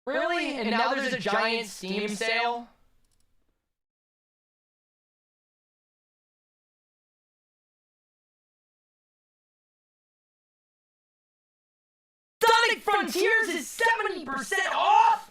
Really? And now there's a giant Steam sale? Sonic Frontiers is 70% off?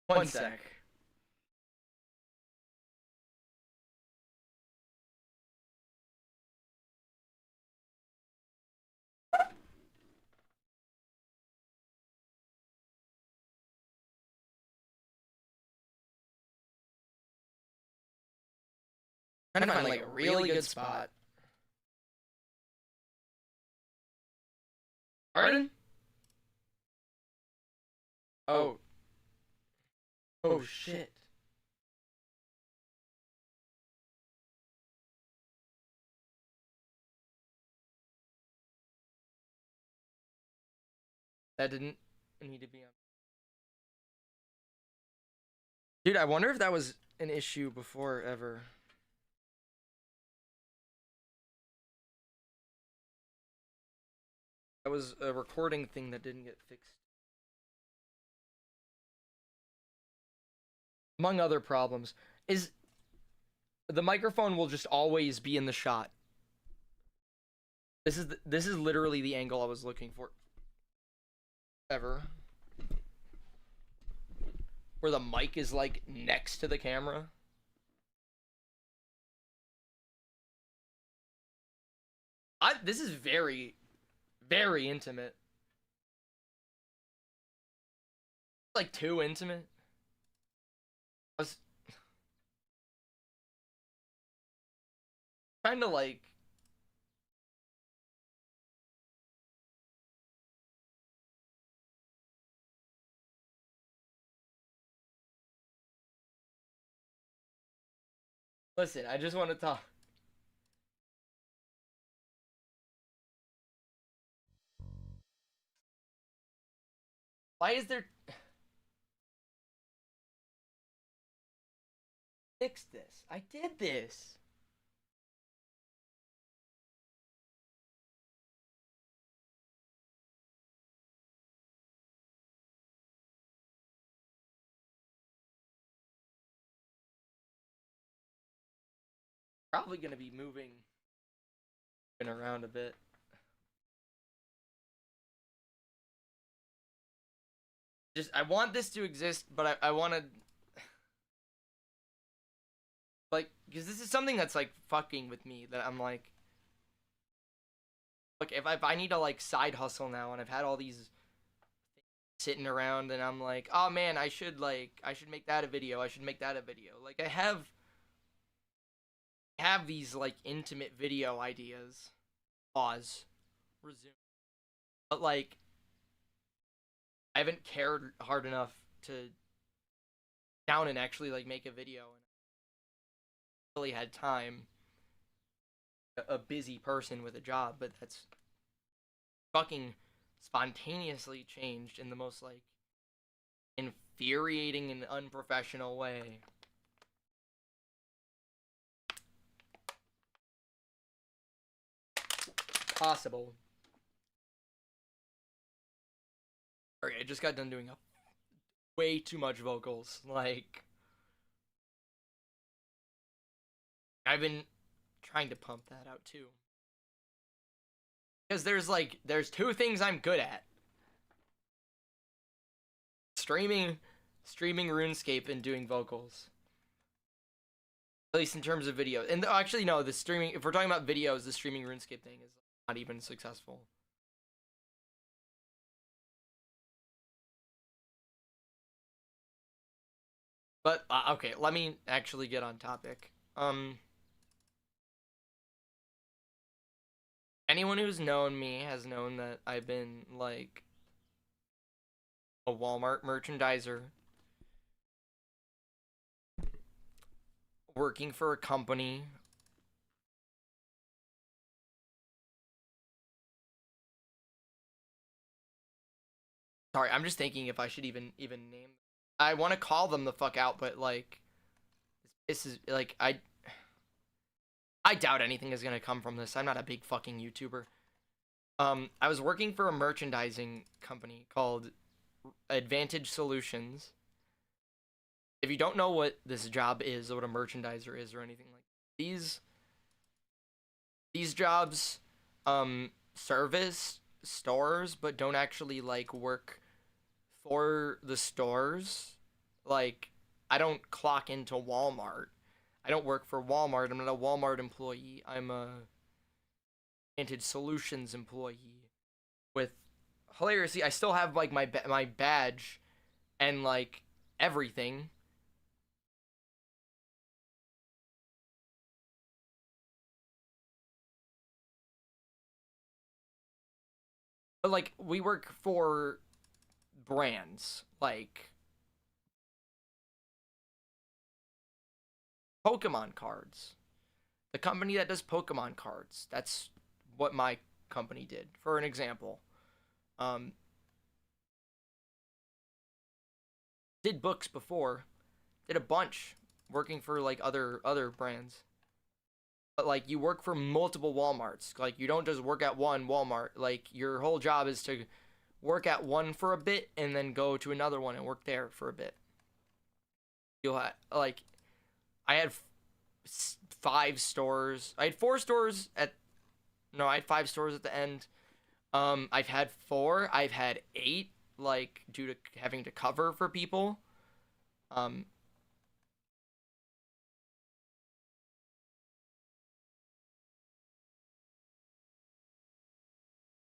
One sec. Trying to find like a really good spot. Pardon? Oh. Oh shit. That didn't need to be on. Dude, I wonder if that was an issue before ever. That was a recording thing that didn't get fixed. Among other problems, is the microphone will just always be in the shot. This is literally the angle I was looking for. Ever. Where the mic is like next to the camera. This is very, very intimate. Like too intimate. I was trying to like listen, I just want to talk. Why is there fix this? I did this. Probably gonna be moving around a bit. Just I want this to exist, but I want to like because this is something that's like fucking with me that I'm like look if I need to like side hustle now and I've had all these sitting around and I'm like oh man I should make that a video, I should make that a video, like I have these like intimate video ideas. Pause. Resume. But like I haven't cared hard enough to down and actually like make a video and really had time. A busy person with a job, but that's fucking spontaneously changed in the most like infuriating and unprofessional way. Possible. Alright, I just got done doing a way too much vocals. Like, I've been trying to pump that out too. Because there's two things I'm good at. Streaming RuneScape and doing vocals. At least in terms of video. And actually no, the streaming, if we're talking about videos, the streaming RuneScape thing is not even successful. But okay, let me actually get on topic. Anyone who's known me has known that I've been like a Walmart merchandiser, working for a company. Sorry, I'm just thinking if I should even name. I want to call them the fuck out, but like, this is like I doubt anything is gonna come from this. I'm not a big fucking YouTuber. I was working for a merchandising company called Advantage Solutions. If you don't know what this job is or what a merchandiser is or anything like these jobs service stores but don't actually like work for the stores. Like, I don't clock into Walmart. I don't work for Walmart. I'm not a Walmart employee. I'm a Advantage Solutions employee with, hilariously, I still have like my badge and like everything. But like, we work for brands like Pokemon cards. The company that does Pokemon cards. That's what my company did. For an example, um, did books before, did a bunch working for like other brands. But like, you work for multiple Walmarts. Like, you don't just work at one Walmart. Like, your whole job is to work at one for a bit and then go to another one and work there for a bit. You'll have like, I had 5 stores. I had 4 stores at no, I had 5 stores at the end. I've had 4. I've had 8, like, due to having to cover for people. Um,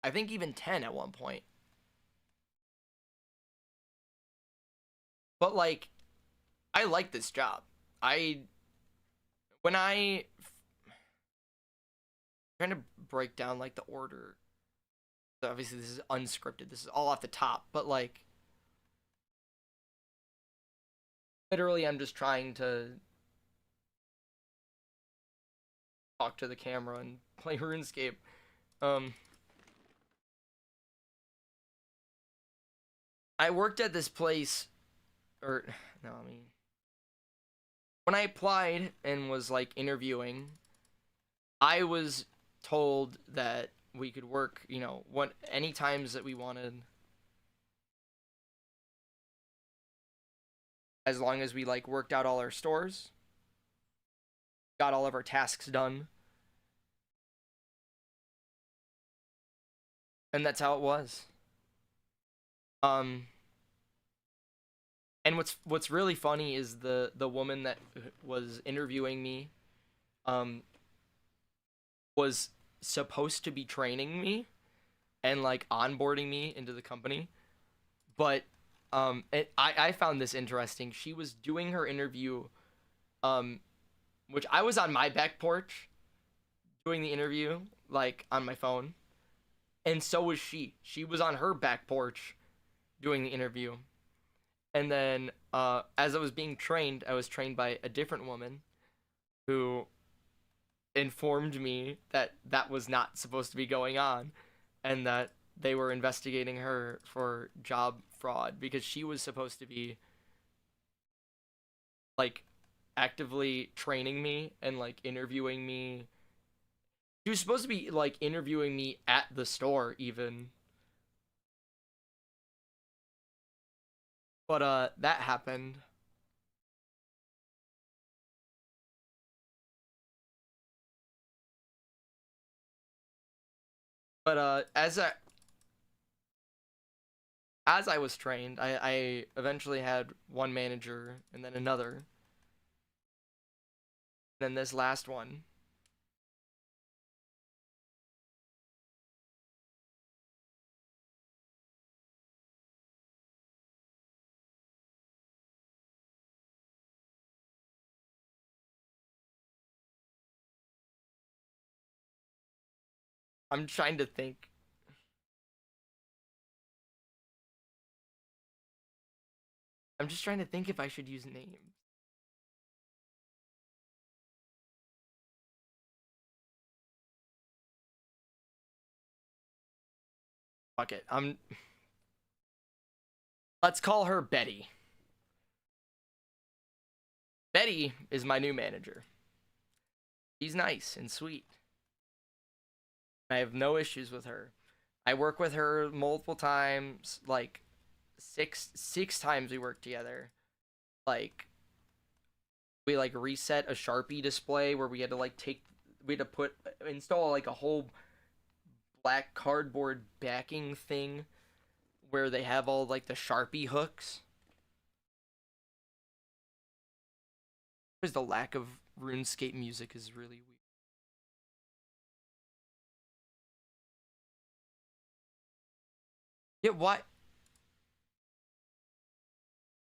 I think even 10 at one point. But like, I like this job. I when I trying to break down like the order. Obviously, this is unscripted. This is all off the top. But like, literally, I'm just trying to talk to the camera and play RuneScape. Um, I worked at this place, or no, I mean, when I applied and was like interviewing, I was told that we could work, what any times that we wanted, as long as we like worked out all our stores, got all of our tasks done, and that's how it was. Um, and what's really funny is the woman that was interviewing me, um, was supposed to be training me and like onboarding me into the company, but I found this interesting. She was doing her interview, um, which I was on my back porch doing the interview, like on my phone, and so was she. She was on her back porch doing the interview, and then as I was being trained, I was trained by a different woman who informed me that that was not supposed to be going on and that they were investigating her for job fraud because she was supposed to be like actively training me and like interviewing me. She was supposed to be like interviewing me at the store even. But that happened. But as I was trained, I eventually had one manager and then another. Then this last one, I'm trying to think. I'm just trying to think if I should use names. Fuck it. Let's call her Betty. Betty is my new manager. She's nice and sweet. I have no issues with her. I work with her multiple times, like six times we worked together. Like we like reset a Sharpie display where we had to install like a whole black cardboard backing thing where they have all like the Sharpie hooks. Because the lack of RuneScape music is really weird. Yeah, why?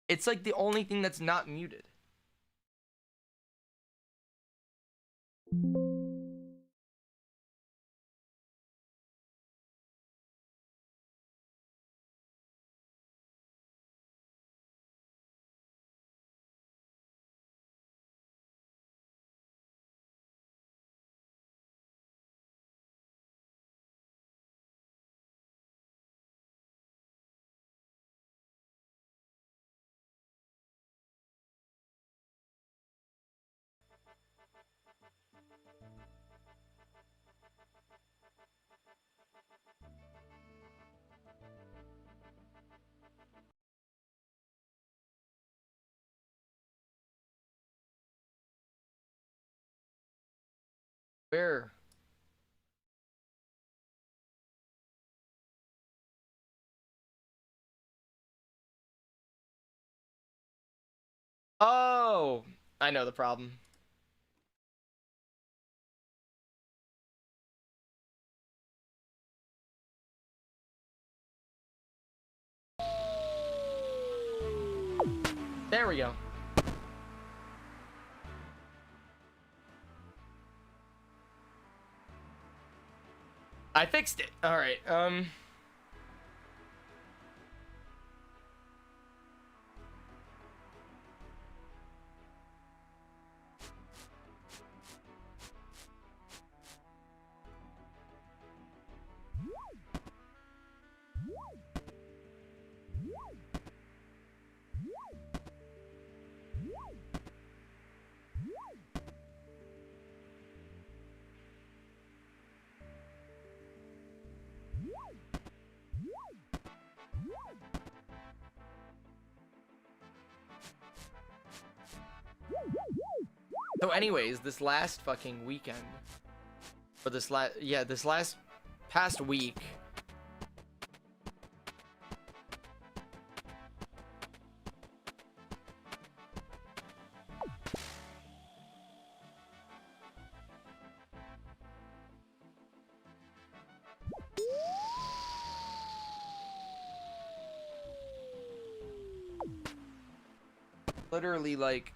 It's like the only thing that's not muted. Where? Oh, I know the problem. There we go. I fixed it. All right. So, anyways, this last fucking weekend, or this last past week, literally, like,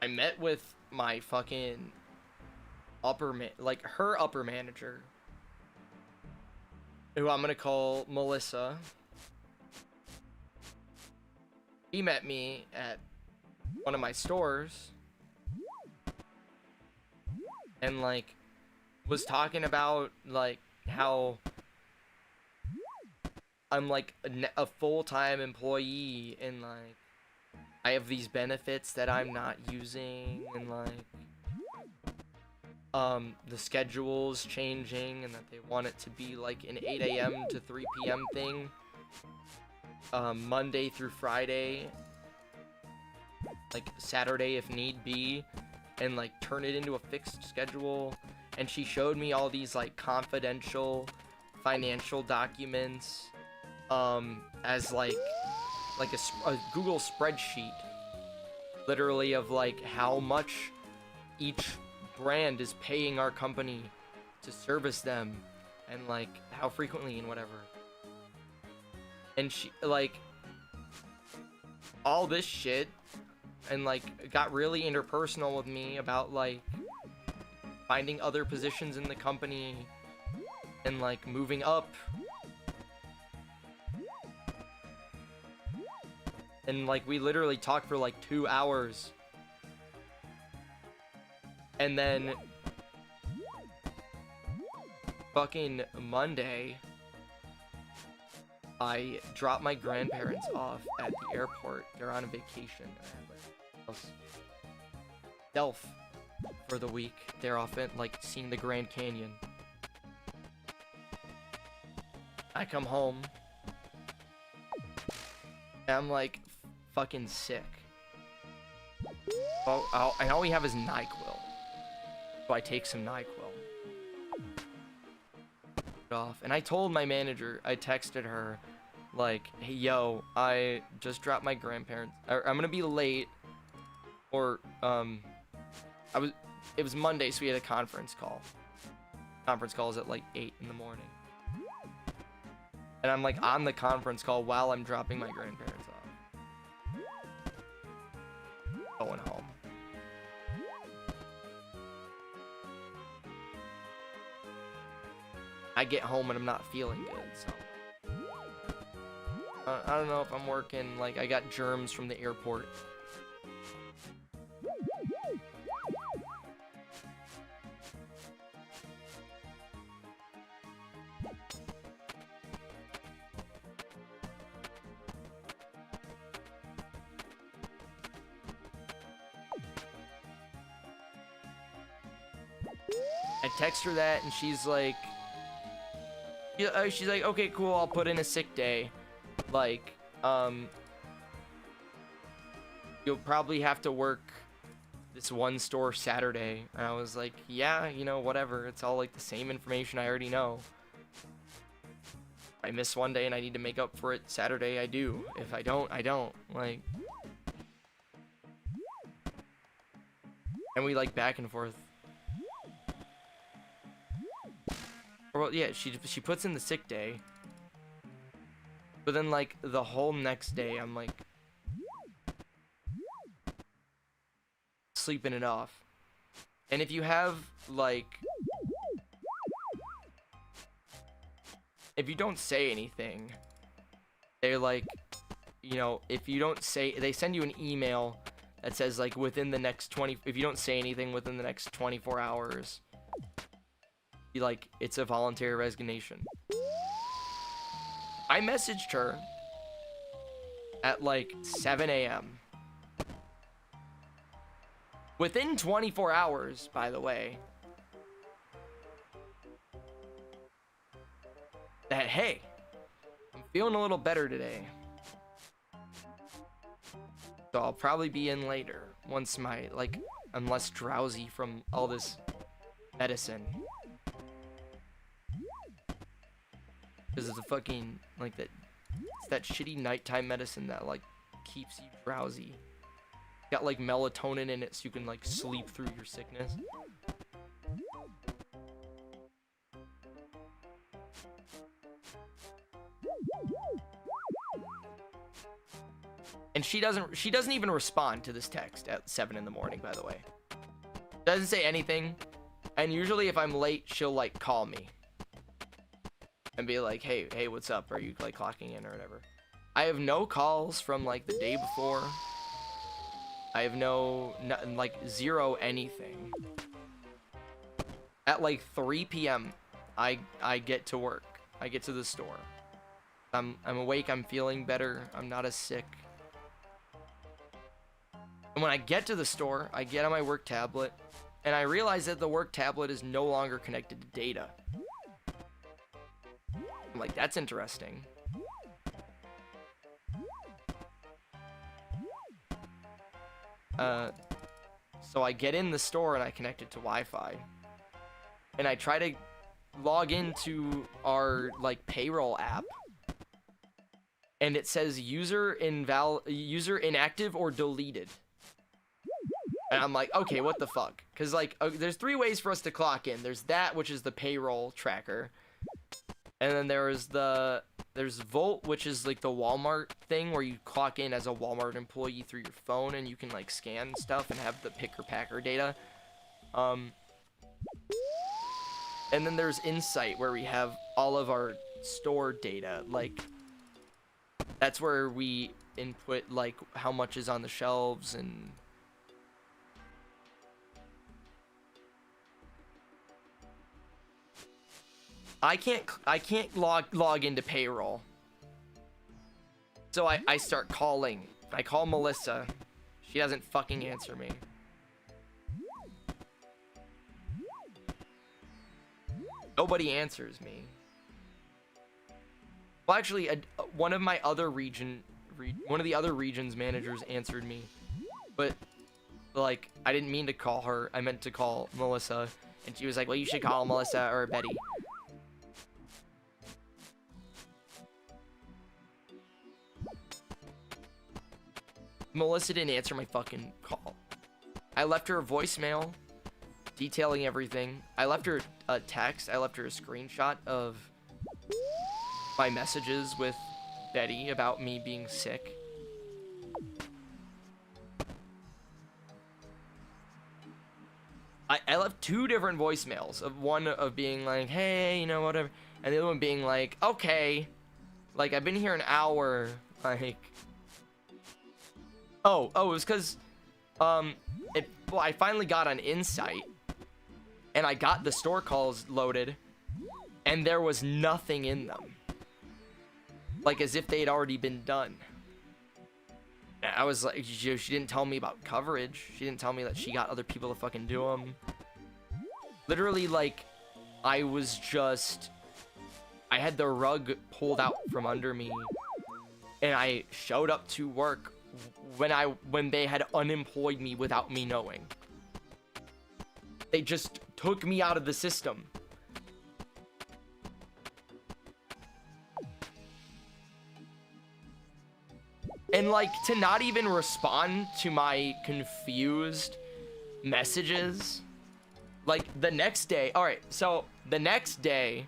I met with my fucking her upper manager, who I'm gonna call Melissa. He met me at one of my stores and like was talking about like how I'm like a full-time employee and like I have these benefits that I'm not using and like the schedule's changing and that they want it to be like an 8 a.m. to 3 p.m. thing. Monday through Friday, like Saturday if need be, and like turn it into a fixed schedule. And she showed me all these like confidential financial documents as like a Google spreadsheet, literally, of like how much each brand is paying our company to service them, and like how frequently and whatever. And she like all this shit, and like got really interpersonal with me about like finding other positions in the company and like moving up. And like we literally talked for like 2 hours. And then fucking Monday, I dropped my grandparents off at the airport. They're on a vacation. Self for the week. They're off at like seeing the Grand Canyon. I come home and I'm like fucking sick. Oh, and all we have is NyQuil. So I take some NyQuil. Off. And I told my manager, I texted her, like, hey, yo, I just dropped my grandparents. I'm gonna be late. Or, it was Monday, so we had a conference call. Conference call is at like 8 in the morning. And I'm like on the conference call while I'm dropping my grandparents off. Going home. I get home and I'm not feeling good, so I don't know if I'm working. Like, I got germs from the airport. I text her that, and she's like, okay, cool, I'll put in a sick day. Like, you'll probably have to work this one store Saturday. And I was like, yeah, you know, whatever. It's all like the same information I already know. If I miss one day and I need to make up for it Saturday, I do. If I don't, I don't. Like, and we like back and forth. Well, yeah, she puts in the sick day, but then like the whole next day I'm like sleeping it off. And if you have like, if you don't say anything, they're like, you know, if you don't say, they send you an email that says like within the next 20, if you don't say anything within the next 24 hours, like, it's a voluntary resignation. I messaged her at like 7 a.m. Within 24 hours, by the way, that, hey, I'm feeling a little better today. So I'll probably be in later once my, like, I'm less drowsy from all this medicine. Because it's a fucking, like, it's that shitty nighttime medicine that, like, keeps you drowsy. Got, like, melatonin in it so you can, like, sleep through your sickness. And she doesn't even respond to this text at 7 in the morning, by the way. Doesn't say anything. And usually if I'm late, she'll, like, call me. And be like, hey, what's up? Are you, like, clocking in or whatever? I have no calls from, like, the day before. I have like, zero anything. At, like, 3 p.m., I get to work. I get to the store. I'm awake. I'm feeling better. I'm not as sick. And when I get to the store, I get on my work tablet, and I realize that the work tablet is no longer connected to data. I'm like, that's interesting. So I get in the store and I connect it to Wi-Fi. And I try to log into our like payroll app. And it says user inactive or deleted. And I'm like, okay, what the fuck? Because like, there's 3 ways for us to clock in. There's that, which is the payroll tracker. And then there's Volt, which is like the Walmart thing where you clock in as a Walmart employee through your phone and you can like scan stuff and have the picker-packer data. And then there's Insight, where we have all of our store data. Like, that's where we input like how much is on the shelves and... I can't log into payroll. So I start calling. I call Melissa. She doesn't fucking answer me. Nobody answers me. Well, actually, one of the other region's managers answered me, but like I didn't mean to call her. I meant to call Melissa, and she was like, "Well, you should call Melissa or Betty." Melissa didn't answer my fucking call. I left her a voicemail detailing everything. I left her a text. I left her a screenshot of my messages with Betty about me being sick. I left 2 different voicemails. Of one of being like, hey, you know, whatever. And the other one being like, okay. Like, I've been here an hour. Like... Oh, it was because, well, I finally got on Insight, and I got the store calls loaded, and there was nothing in them. Like, as if they had already been done. And I was like, she didn't tell me about coverage. She didn't tell me that she got other people to fucking do them. Literally, like, I had the rug pulled out from under me, and I showed up to work when they had unemployed me without me knowing. They just took me out of the system. And like, to not even respond to my confused messages. Like, the next day, alright, so the next day,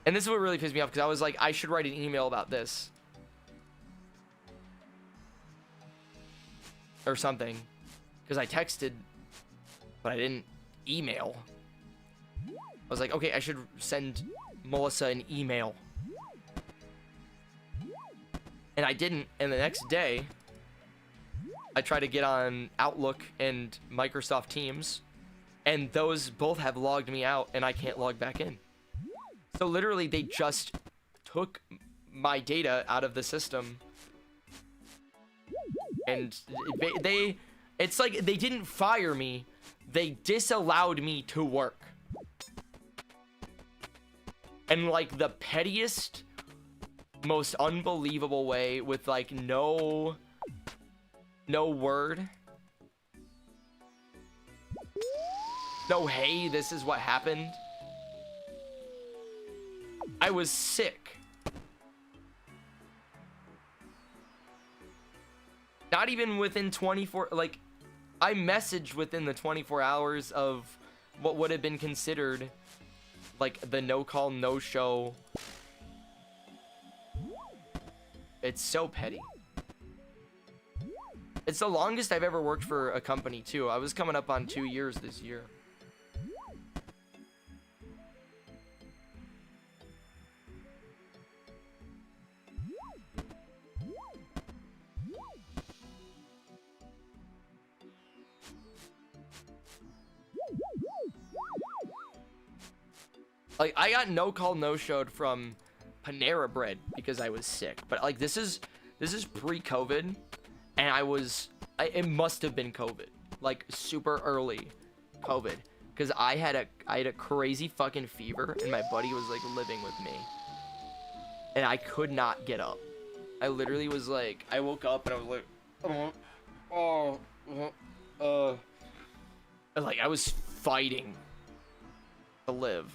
and this is what really pissed me off, because I was like, I should write an email about this. Or something, because I texted, but I didn't email. I was like, okay, I should send Melissa an email. And I didn't, and the next day, I tried to get on Outlook and Microsoft Teams, and those both have logged me out, and I can't log back in. So literally, they just took my data out of the system. And it's like they didn't fire me, they disallowed me to work. And like the pettiest, most unbelievable way, with like no word. No, hey, this is what happened. I was sick. Not even within 24, like, I messaged within the 24 hours of what would have been considered, like, the no-call, no-show. It's so petty. It's the longest I've ever worked for a company, too. I was coming up on 2 years this year. Like, I got no call, no showed from Panera Bread because I was sick. But like, this is pre-COVID, and it must have been COVID, like super early COVID, because I had a crazy fucking fever, and my buddy was like living with me, and I could not get up. I literally was like, I woke up and I was like, uh, oh, like I was fighting to live.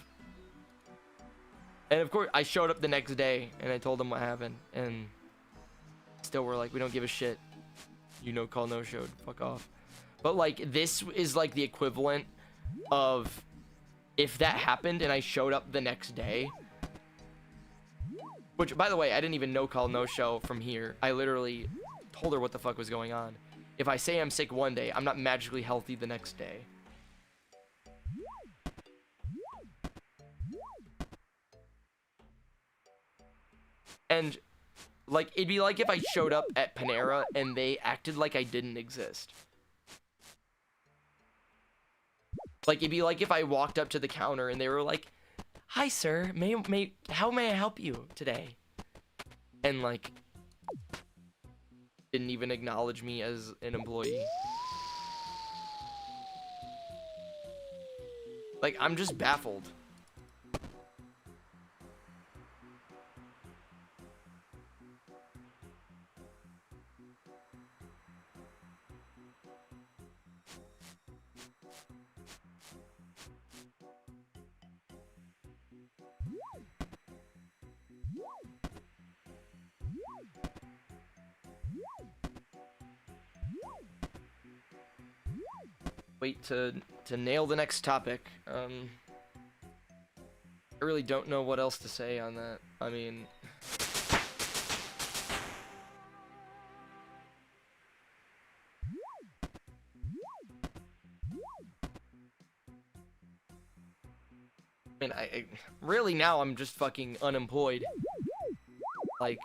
And of course, I showed up the next day and I told them what happened, and still were like, we don't give a shit. You know, call no showed. Fuck off. But like, this is like the equivalent of if that happened and I showed up the next day. Which, by the way, I didn't even no call no show from here. I literally told her what the fuck was going on. If I say I'm sick one day, I'm not magically healthy the next day. And like, it'd be like if I showed up at Panera and they acted like I didn't exist. Like, it'd be like if I walked up to the counter and they were like, "Hi, sir. How may I help you today?" And like, didn't even acknowledge me as an employee. Like, I'm just baffled. Wait to nail the next topic. I really don't know what else to say on that. I mean, I really now I'm just fucking unemployed, like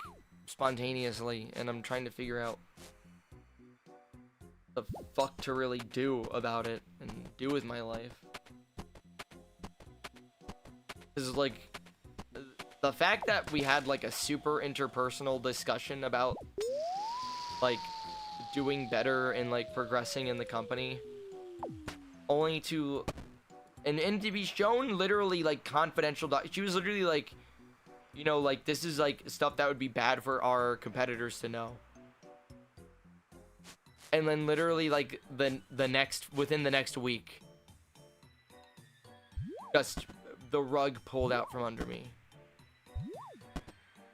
spontaneously, and I'm trying to figure out the fuck to really do about it and do with my life. Because like, the fact that we had like a super interpersonal discussion about like doing better and like progressing in the company, only to and to be shown literally like confidential she was literally like, you know, like, this is like stuff that would be bad for our competitors to know. And then literally like within the next week, just the rug pulled out from under me.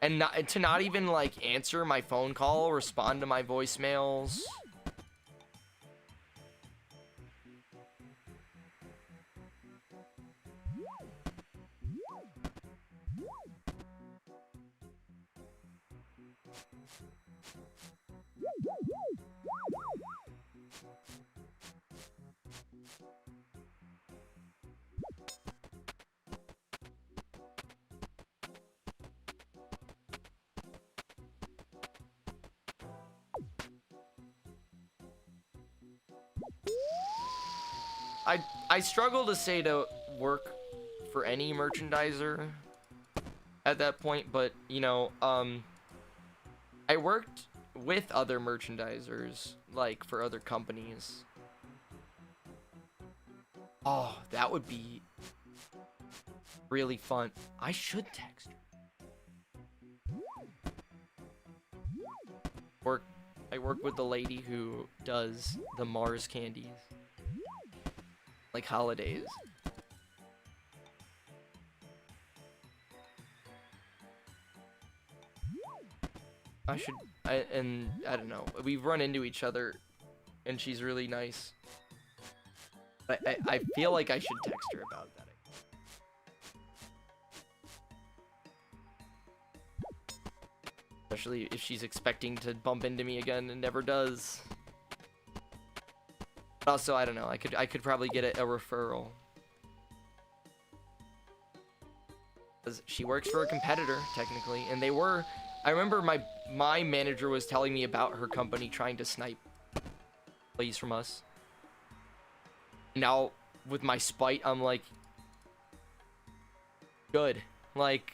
And not even like answer my phone call, respond to my voicemails. I struggle to say to work for any merchandiser at that point, but you know, I worked with other merchandisers, like for other companies. Oh, that would be really fun. I should text her. I work with the lady who does the Mars candies, like holidays. I don't know. We've run into each other, and she's really nice. But I feel like I should text her about that. Especially if she's expecting to bump into me again and never does. But also, I don't know. I could probably get a referral. Because she works for a competitor, technically, and they were... I remember my manager was telling me about her company trying to snipe employees from us. Now, with my spite, I'm like, good. Like,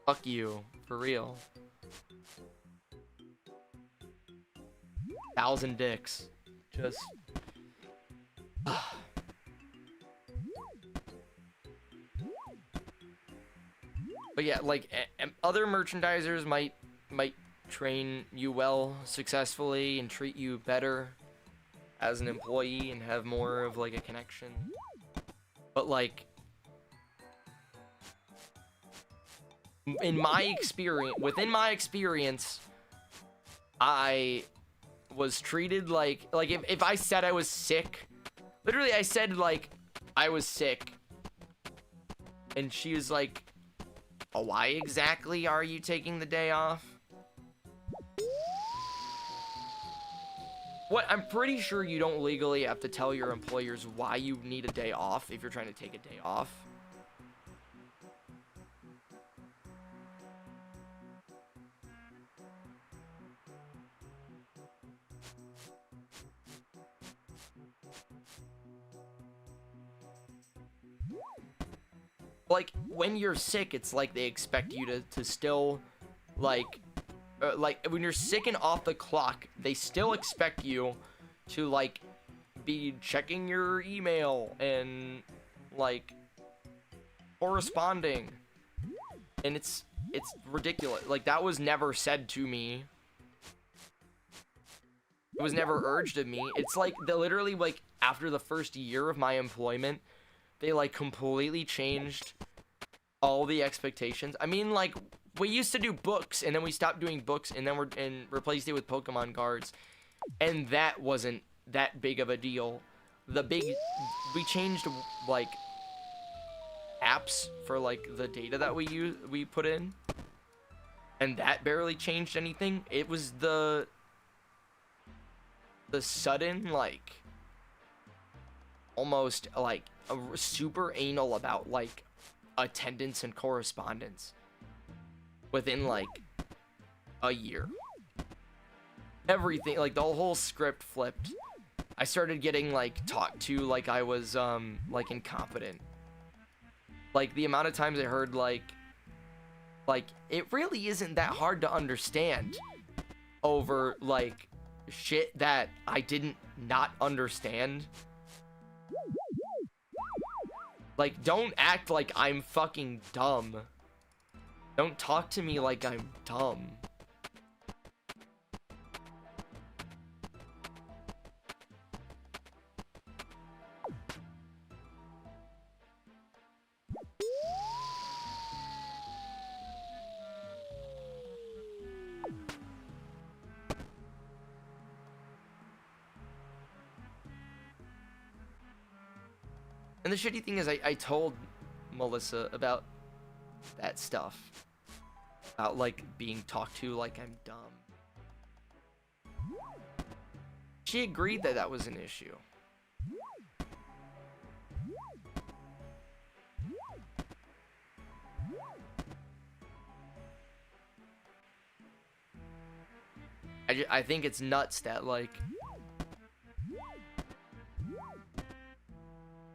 fuck you, for real. 1,000 dicks. Just... But yeah, like, other merchandisers might train you well successfully and treat you better as an employee and have more of like a connection. But like in my experience, within my experience, I was treated like if I said I was sick, literally I said like I was sick, and she was like, oh, why exactly are you taking the day off? What? I'm pretty sure you don't legally have to tell your employers why you need a day off if you're trying to take a day off. Like, when you're sick, it's like they expect you to still, like when you're sick and off the clock, they still expect you to, like, be checking your email and, like, corresponding. And it's ridiculous. Like, that was never said to me. It was never urged of me. It's like, they literally, like, after the first year of my employment, they, like, completely changed all the expectations. I mean, like, we used to do books, and then we stopped doing books, and then replaced it with Pokemon cards, and that wasn't that big of a deal. We changed, like, apps for, like, the data that we put in, and that barely changed anything. It was the sudden, like, almost, like, super anal about, like, attendance and correspondence within, like, a year. Everything, like, the whole script flipped. I started getting, like, talked to like I was, like, incompetent. Like, the amount of times I heard, like, it really isn't that hard to understand over, like, shit that I didn't not understand. Like, don't act like I'm fucking dumb. Don't talk to me like I'm dumb. And the shitty thing is, I told Melissa about that stuff. About, like, being talked to like I'm dumb. She agreed that that was an issue. I think it's nuts that, like,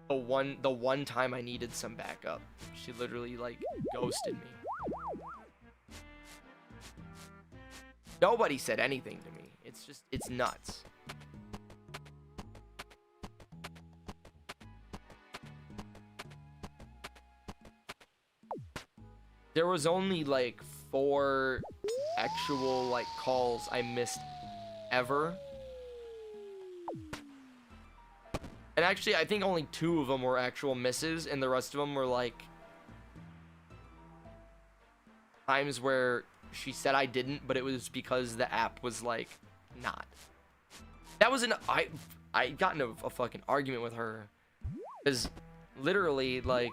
the one time I needed some backup, she literally, like, ghosted me. Nobody said anything to me. It's just, it's nuts. There was only, like, 4 actual, like, calls I missed ever. And actually, I think only 2 of them were actual misses, and the rest of them were, like, times where she said I didn't, but it was because the app was, like, not. That was I got into a fucking argument with her. Because, literally, like,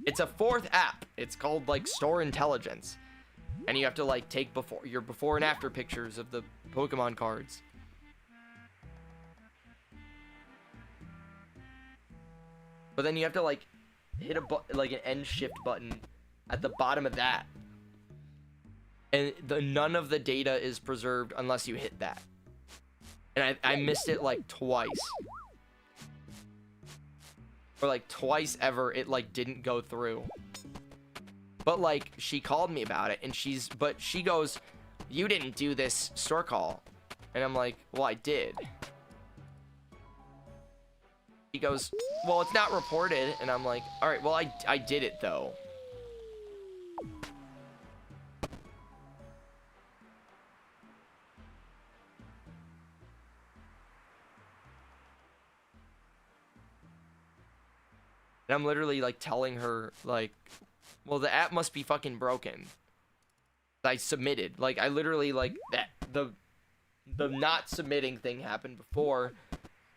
it's a 4th app. It's called, like, Store Intelligence. And you have to, like, take your before and after pictures of the Pokemon cards. But then you have to, like, hit like an end shift button at the bottom of that. And none of the data is preserved unless you hit that. And I missed it, like, twice. Or, like, twice ever it, like, didn't go through. But, like, she called me about it, and but she goes, you didn't do this store call. And I'm like, well, I did. He goes, well, it's not reported. And I'm like, all right, well, I did it, though. And I'm literally like telling her like, well, the app must be fucking broken. I submitted. Like, I literally like that the not submitting thing happened before,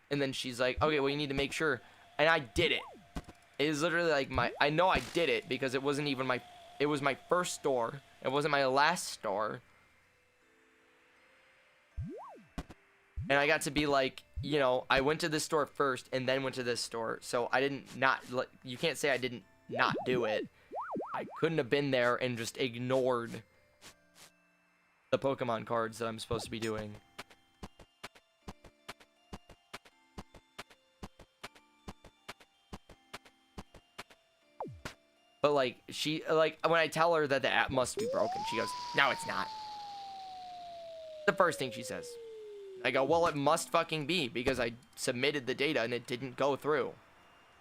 and then she's like, okay, well, you need to make sure. And I did it. It is literally like I know I did it because it wasn't even it was my first store. It wasn't my last store. And I got to be like, you know, I went to this store first and then went to this store. So I didn't you can't say I didn't not do it. I couldn't have been there and just ignored the Pokemon cards that I'm supposed to be doing. But like, when I tell her that the app must be broken, she goes, no, it's not. The first thing she says. I go, well, it must fucking be because I submitted the data and it didn't go through.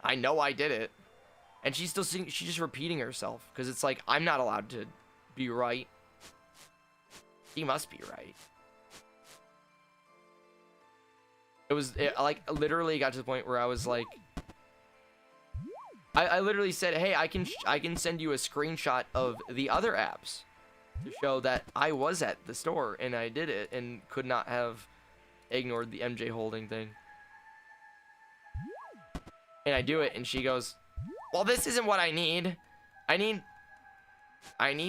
I know I did it. And she's just repeating herself because it's like, I'm not allowed to be right. He must be right. It literally got to the point where I was like, I literally said, hey, I can send you a screenshot of the other apps to show that I was at the store and I did it and could not have ignored the MJ holding thing. And I do it and she goes, well, this isn't what I need. I need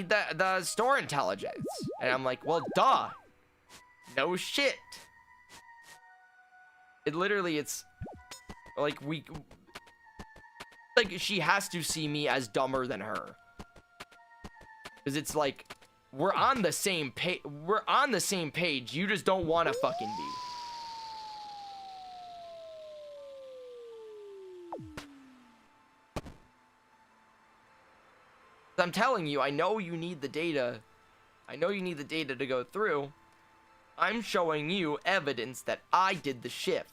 the store intelligence. And I'm like, well, duh. No shit. It's like she has to see me as dumber than her. Because it's like, we're on the same page. You just don't want to fucking be. I'm telling you, I know you need the data. I know you need the data to go through. I'm showing you evidence that I did the shift.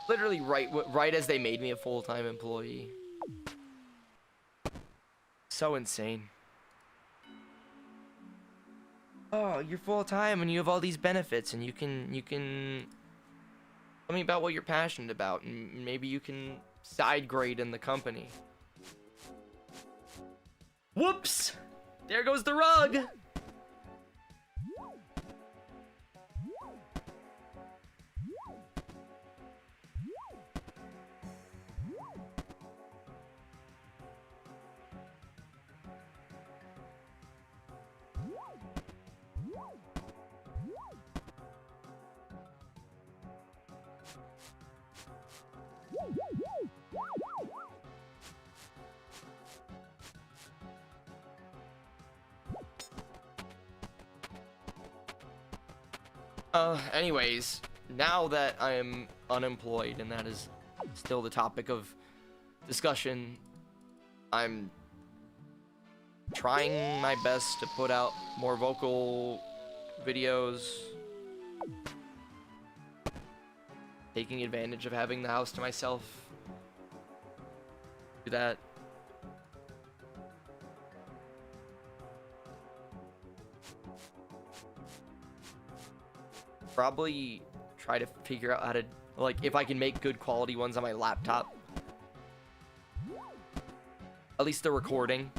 Literally right as they made me a full-time employee. So insane. Oh, you're full-time and you have all these benefits and you can tell me about what you're passionate about and maybe you can side grade in the company. Whoops! There goes the rug! Anyways, now that I am unemployed, and that is still the topic of discussion, I'm trying my best to put out more vocal videos, taking advantage of having the house to myself, do that. Probably try to figure out how to, like, if I can make good quality ones on my laptop. At least the recording.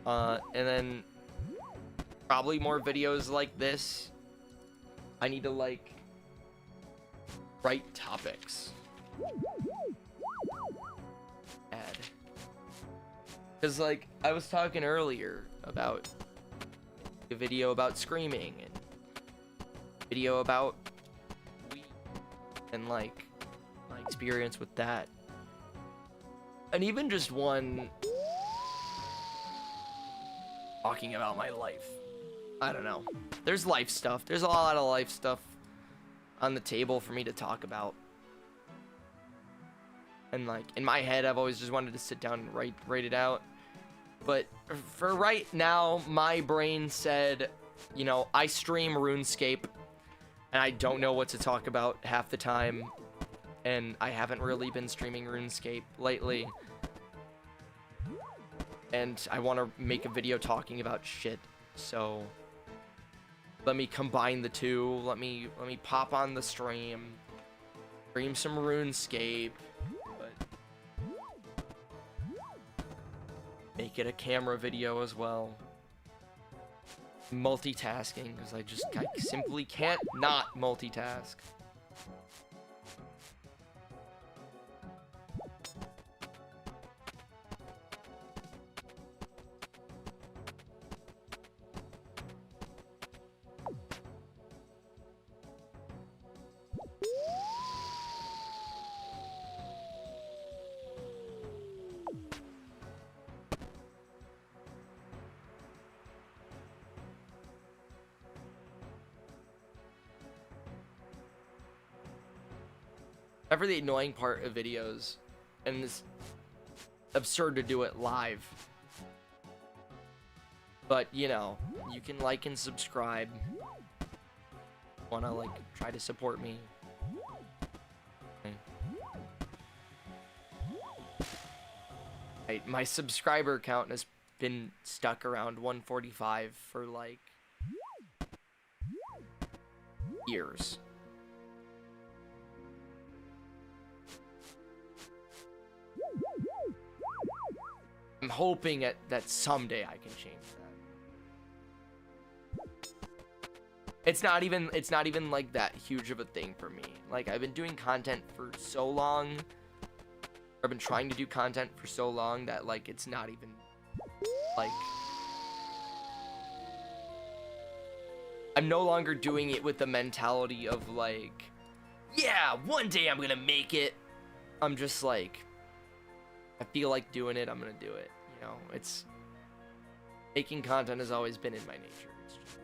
And then probably more videos like this. I need to, like, write topics. Because, like, I was talking earlier, about a video about screaming and video about Wii and like my experience with that, and even just one talking about my life. I don't know. There's life stuff. There's a lot of life stuff on the table for me to talk about. And like in my head, I've always just wanted to sit down and write it out. But for right now, my brain said, you know, I stream RuneScape, and I don't know what to talk about half the time. And I haven't really been streaming RuneScape lately. And I want to make a video talking about shit. So let me combine the two. Let me pop on the stream some RuneScape. Make it a camera video as well. Multitasking, because I simply can't not multitask. Ever the annoying part of videos, and it's absurd to do it live, but you know, you can like and subscribe. Wanna like try to support me? Okay. My subscriber count has been stuck around 145 for like years. I'm hoping that someday I can change that. It's not even like that huge of a thing for me. Like, I've been doing content for so long. I've been trying to do content for so long that like it's not even like I'm no longer doing it with the mentality of like, yeah, one day I'm gonna make it. I'm just like, I feel like doing it, I'm gonna do it. You know, it's making content has always been in my nature. It's just...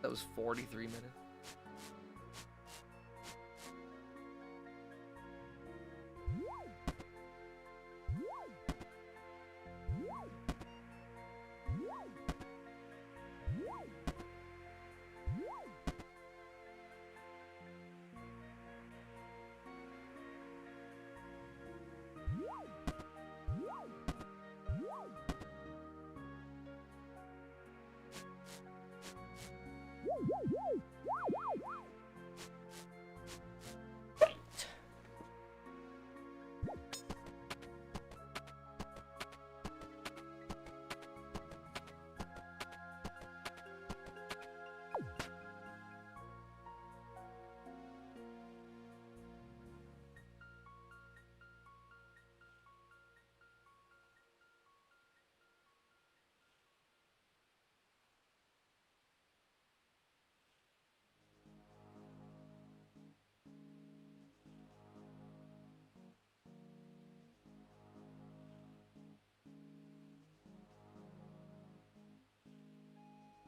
That was 43 minutes.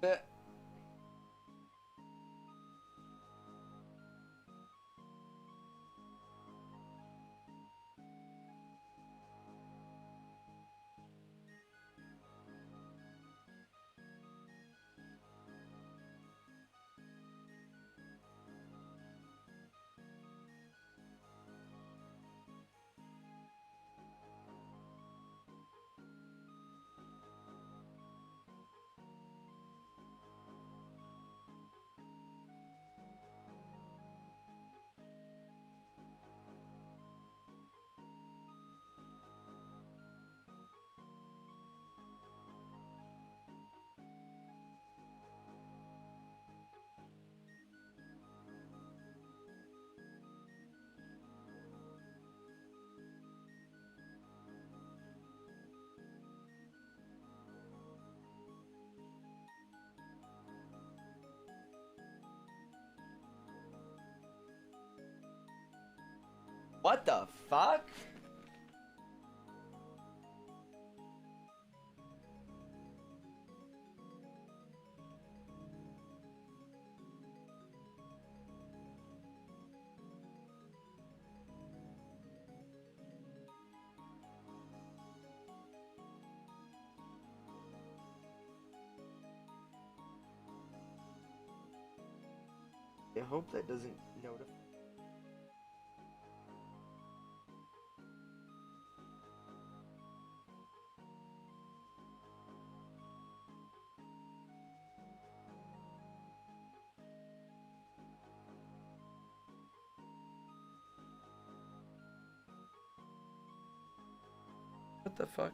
Uh, what the fuck? I hope that doesn't notify. What the fuck?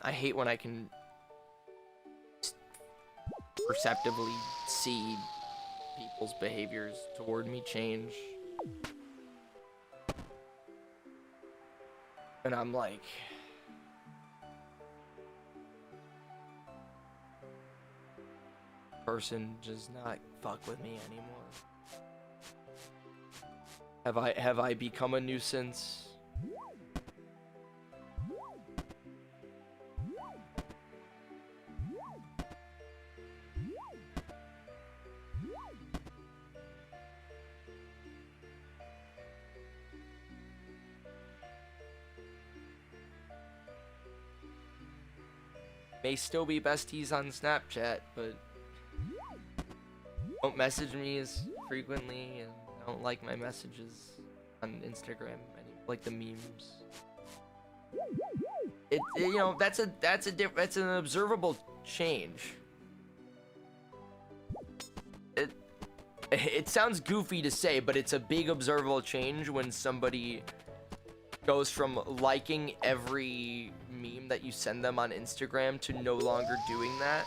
I hate when I can perceptively see people's behaviors toward me change. And I'm like, person just not fuck with me anymore. Have I become a nuisance? May still be besties on Snapchat, but don't message me as frequently and don't like my messages on Instagram, like the memes. You know, that's an observable change. It sounds goofy to say, but it's a big observable change when somebody goes from liking every meme that you send them on Instagram to no longer doing that.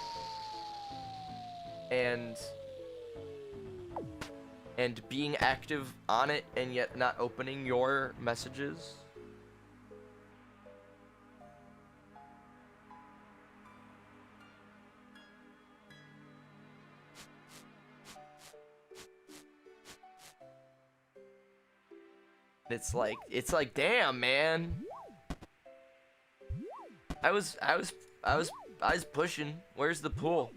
And being active on it and yet not opening your messages. It's like, damn, man. I was pushing. Where's the pool?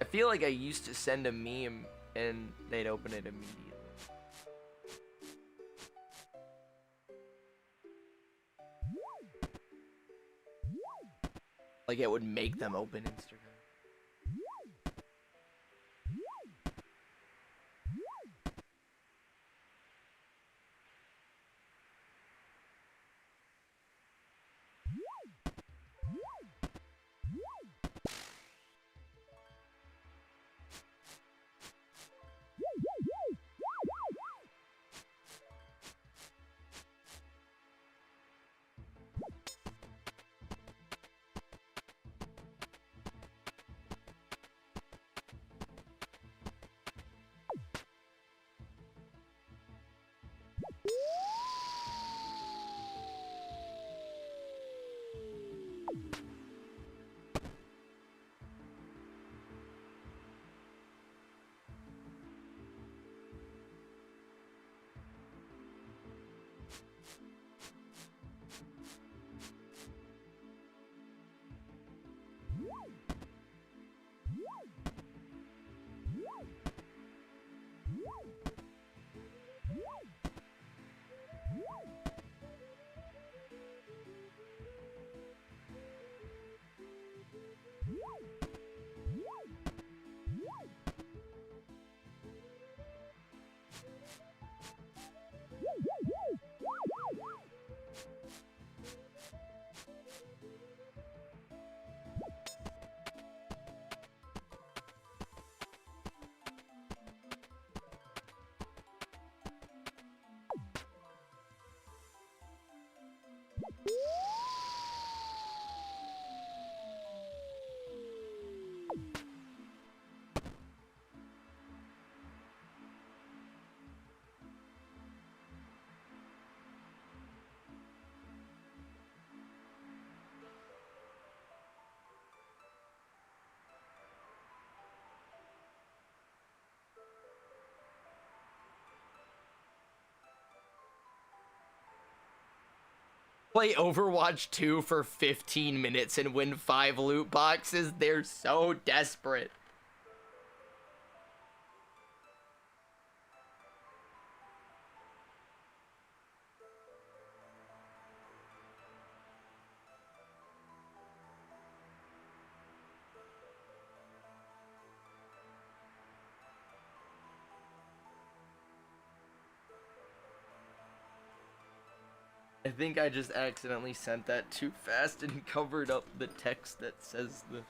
I feel like I used to send a meme and they'd open it immediately. Like it would make them open Instagram. Play Overwatch 2 for 15 minutes and win 5 loot boxes. They're so desperate. I think I just accidentally sent that too fast and covered up the text that says the...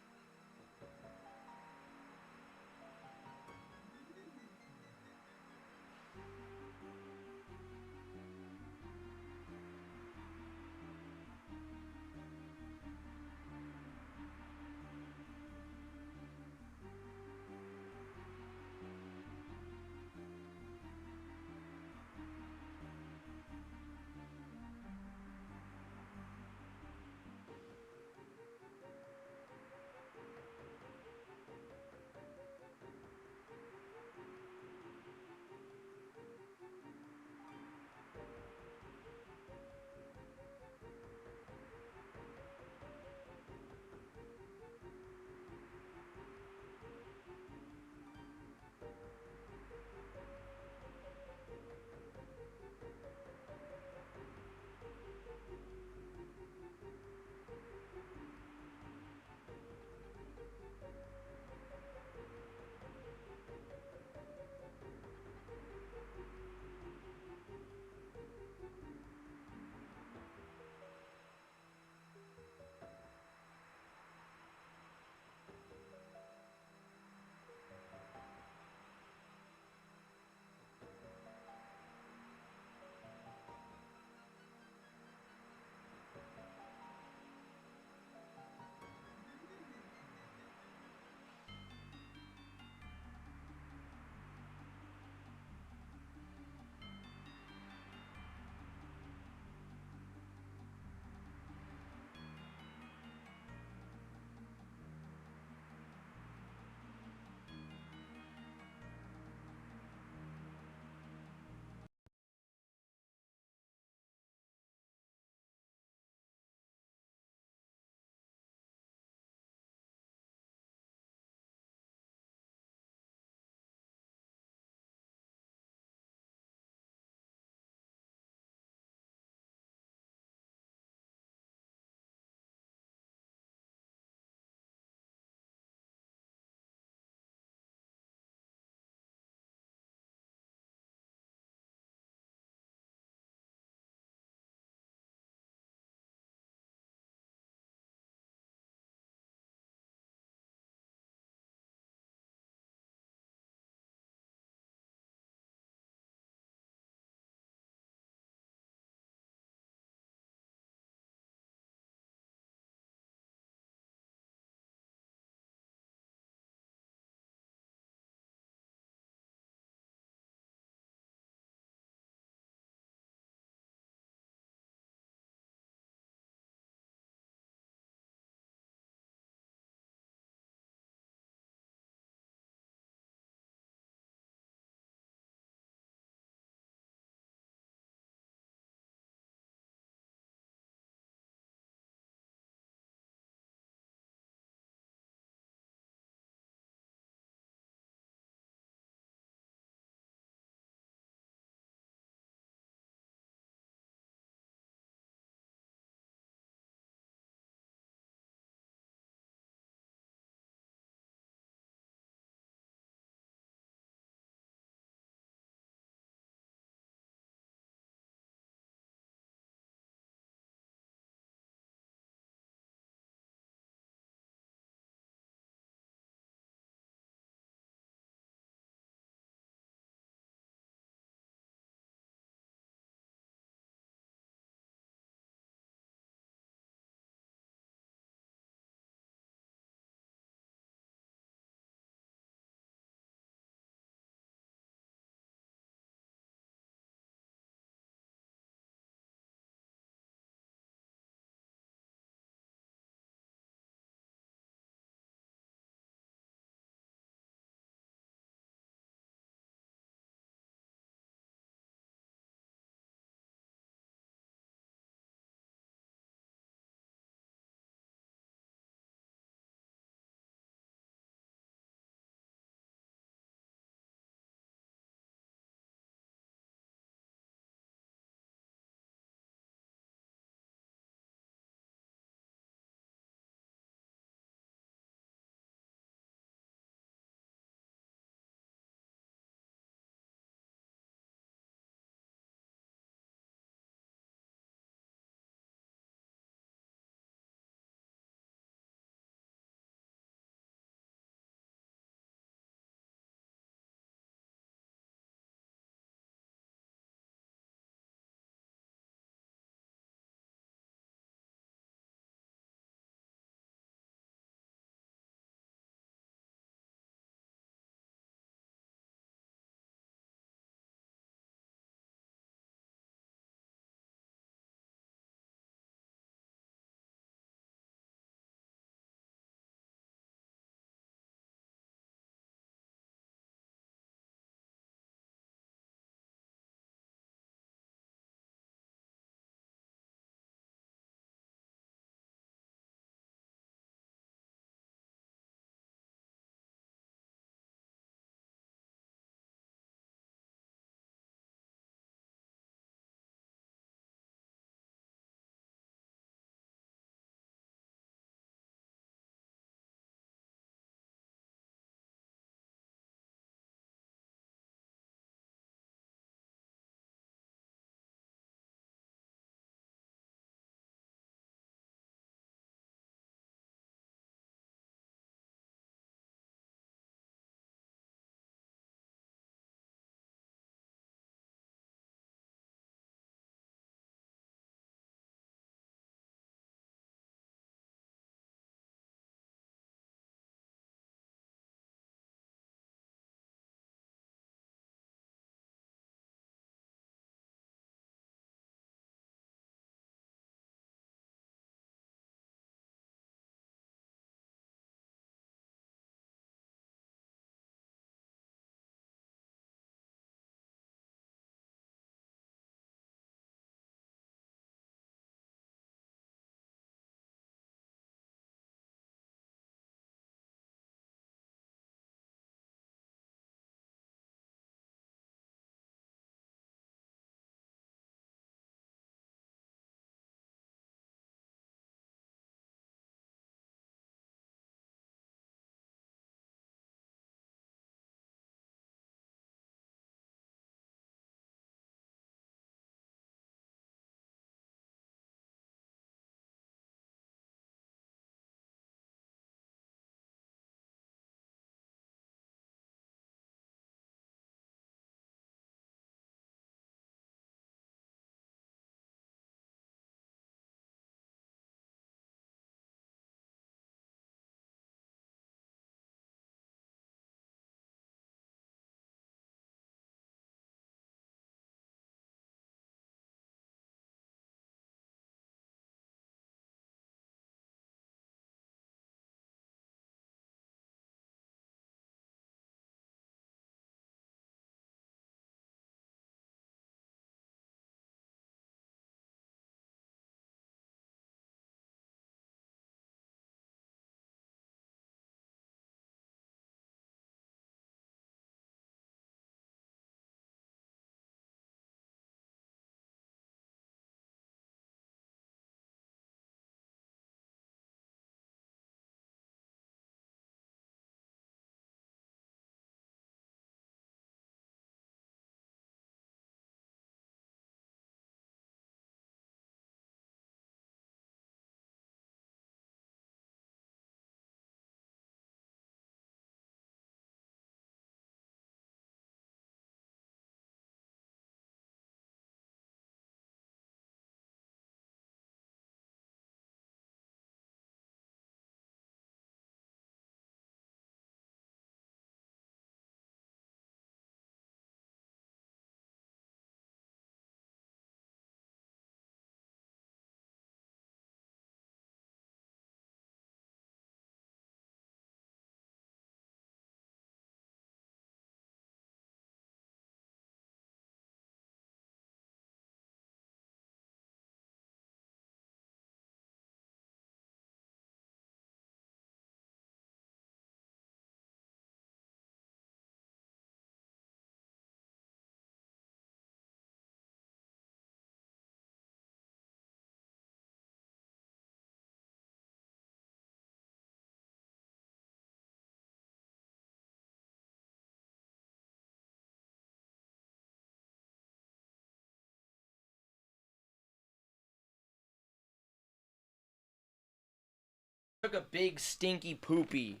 took a big stinky poopy.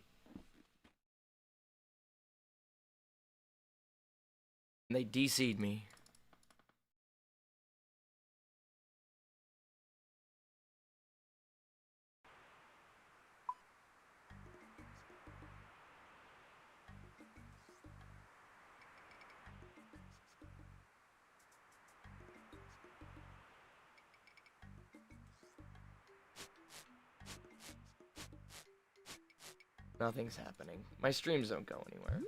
And they DC'd me. Nothing's happening. My streams don't go anywhere.